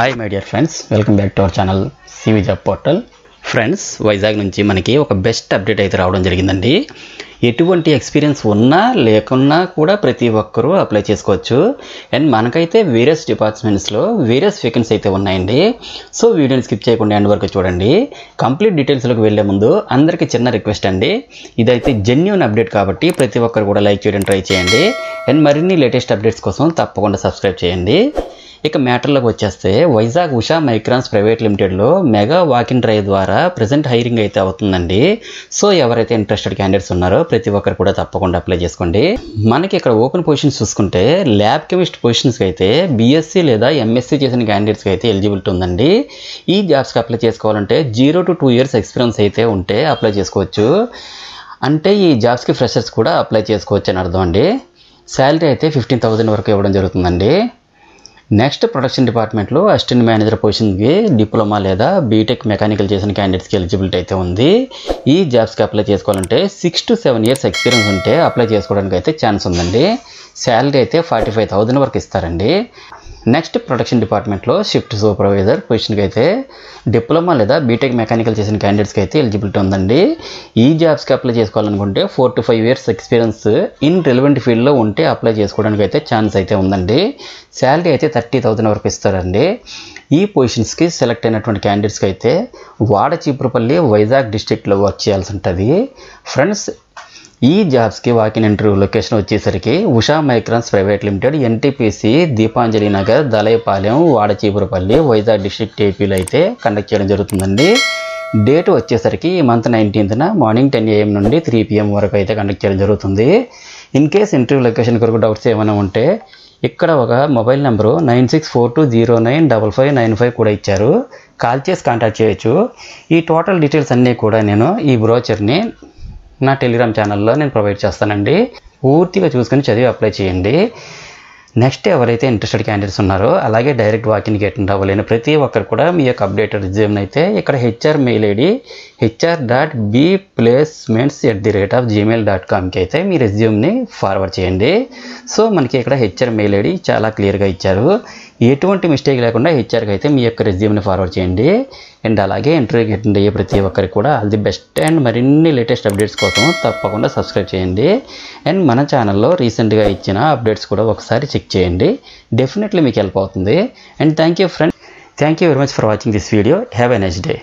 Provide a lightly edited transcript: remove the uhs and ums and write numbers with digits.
Hi my dear friends, welcome back to our channel CV job portal. Friends, Vizag నుంచి మనకి ఒక best update అయితే రావడం జరిగిందండి. ఎటువంటి ఎక్స్పీరియన్స్ ఉన్నా లేకున్నా కూడా ప్రతి ఒక్కరూ అప్లై చేసుకోవచ్చు. అండ్ మనకైతే వేరియస్ డిపార్ట్మెంట్స్లో వేరియస్ వేకెన్సీ అయితే ఉన్నాయండి. సో వీడియోని స్కిప్ చేయకుండా ఎండ్ వరకు చూడండి. కంప్లీట్ డీటెయిల్స్లోకి వెళ్ళే ముందు అందరికీ చిన్న రిక్వెస్ట్ అండి, ఇదైతే జెన్యూన్ అప్డేట్ కాబట్టి ప్రతి ఒక్కరు కూడా లైక్ చేయడం ట్రై చేయండి. అండ్ మరిన్ని లేటెస్ట్ అప్డేట్స్ కోసం తప్పకుండా సబ్స్క్రైబ్ చేయండి. ఇక మ్యాటర్లోకి వచ్చేస్తే, వైజాగ్ ఉషా మైక్రాన్స్ ప్రైవేట్ లిమిటెడ్లో మెగా వాకిన్ డ్రైవ్ ద్వారా ప్రజెంట్ హైరింగ్ అయితే అవుతుందండి. సో ఎవరైతే ఇంట్రెస్టెడ్ క్యాండిడేట్స్ ఉన్నారో ప్రతి ఒక్కరు కూడా తప్పకుండా అప్లై చేసుకోండి. మనకి ఇక్కడ ఓపెన్ పొజిషన్స్ చూసుకుంటే ల్యాబ్ కెమిస్ట్ పొజిషన్స్కి అయితే బీఎస్సీ లేదా ఎంఎస్సీ చేసిన క్యాండిడేట్స్కి అయితే ఎలిజిబిలిటీ ఉందండి. ఈ జాబ్స్కి అప్లై చేసుకోవాలంటే 0 to 2 years ఎక్స్పీరియన్స్ అయితే ఉంటే అప్లై చేసుకోవచ్చు. అంటే ఈ జాబ్స్కి ఫ్రెషర్స్ కూడా అప్లై చేసుకోవచ్చు అని అర్థం అండి. శాలరీ అయితే 15,000 వరకు ఇవ్వడం జరుగుతుందండి. నెక్స్ట్, ప్రొడక్షన్ డిపార్ట్మెంట్లో అసిస్టెంట్ మేనేజర్ పొజిషన్కి డిప్లొమా లేదా బీటెక్ మెకానికల్ చేసిన క్యాండిడేట్స్కి ఎలిజిబిలిటీ అయితే ఉంది. ఈ జాబ్స్కి అప్లై చేసుకోవాలంటే 6 to 7 years ఎక్స్పీరియన్స్ ఉంటే అప్లై చేసుకోవడానికి అయితే ఛాన్స్ ఉందండి. శాలరీ అయితే 45,000 వరకు ఇస్తారండి. నెక్స్ట్, ప్రొడక్షన్ డిపార్ట్మెంట్లో షిఫ్ట్ సూపర్వైజర్ పొజిషన్కి అయితే డిప్లొమా లేదా బీటెక్ మెకానికల్ చేసిన క్యాండిడేట్స్కి అయితే ఎలిజిబిలిటీ ఉందండి. ఈ జాబ్స్కి అప్లై చేసుకోవాలనుకుంటే 4 to 5 years experience in relevant ఫీల్డ్లో ఉంటే అప్లై చేసుకోవడానికి అయితే ఛాన్స్ అయితే ఉందండి. శాలరీ అయితే 30,000 వరకు ఇస్తారండి. ఈ పొజిషన్స్కి సెలెక్ట్ అయినటువంటి క్యాండిడేట్స్కి అయితే వాడచీపురపల్లి వైజాగ్ డిస్ట్రిక్ట్లో వర్క్ చేయాల్సి ఉంటుంది. ఫ్రెండ్స్, ఈ జాబ్స్కి వాకిన్ ఇంటర్వ్యూ లొకేషన్ వచ్చేసరికి Usha Microns private limited, NTPC, Deepanjali Nagar, Dalaipalem, Vadacheepurupalli, Vizag district ఏపీలో అయితే కండక్ట్ చేయడం జరుగుతుందండి. డేట్ వచ్చేసరికి ఈ మంత్ 19th మార్నింగ్ 10 AM నుండి 3 PM వరకు అయితే కండక్ట్ చేయడం జరుగుతుంది. ఇన్ కేస్ ఇంటర్వ్యూ లొకేషన్ కొరకు డౌట్స్ ఏమైనా ఉంటే ఇక్కడ ఒక మొబైల్ నెంబరు 9642095595 కూడా ఇచ్చారు. కాల్ చేసి కాంటాక్ట్ చేయొచ్చు. ఈ టోటల్ డీటెయిల్స్ అన్నీ కూడా నేను ఈ బ్రోచర్ని నా టెలిగ్రామ్ ఛానల్లో నేను ప్రొవైడ్ చేస్తానండి. పూర్తిగా చూసుకొని చదివి అప్లై చేయండి. నెక్స్ట్, ఎవరైతే ఇంట్రెస్టెడ్ క్యాండిడేట్స్ ఉన్నారో అలాగే డైరెక్ట్ వాకిన్కి అటెండ్ అవ్వలేని ప్రతి ఒక్కరు కూడా మీ యొక్క అప్డేటెడ్ రిజ్యూమ్ అయితే ఇక్కడ HR మెయిల్ ఐడి hr.bplacements@gmail.com అయితే మీ రెజ్యూమ్ని ఫార్వర్డ్ చేయండి. సో మనకి ఇక్కడ HR మెయిల్ ఐడి చాలా క్లియర్గా ఇచ్చారు. ఎటువంటి మిస్టేక్ లేకుండా HRకి అయితే మీ యొక్క రెజ్యూమ్ని ఫార్వర్డ్ చేయండి. అండ్ అలాగే ఇంటర్వ్యూకి అటెండ్ అయ్యే ప్రతి ఒక్కరికి కూడా ఆల్ ది బెస్ట్. అండ్ మరిన్ని లేటెస్ట్ అప్డేట్స్ కోసం తప్పకుండా సబ్స్క్రైబ్ చేయండి. అండ్ మన ఛానల్లో రీసెంట్గా ఇచ్చిన అప్డేట్స్ కూడా ఒకసారి చెక్ చేయండి. డెఫినెట్లీ మీకు హెల్ప్ అవుతుంది. And thank you friends, thank you very much for watching this video. Have a nice day.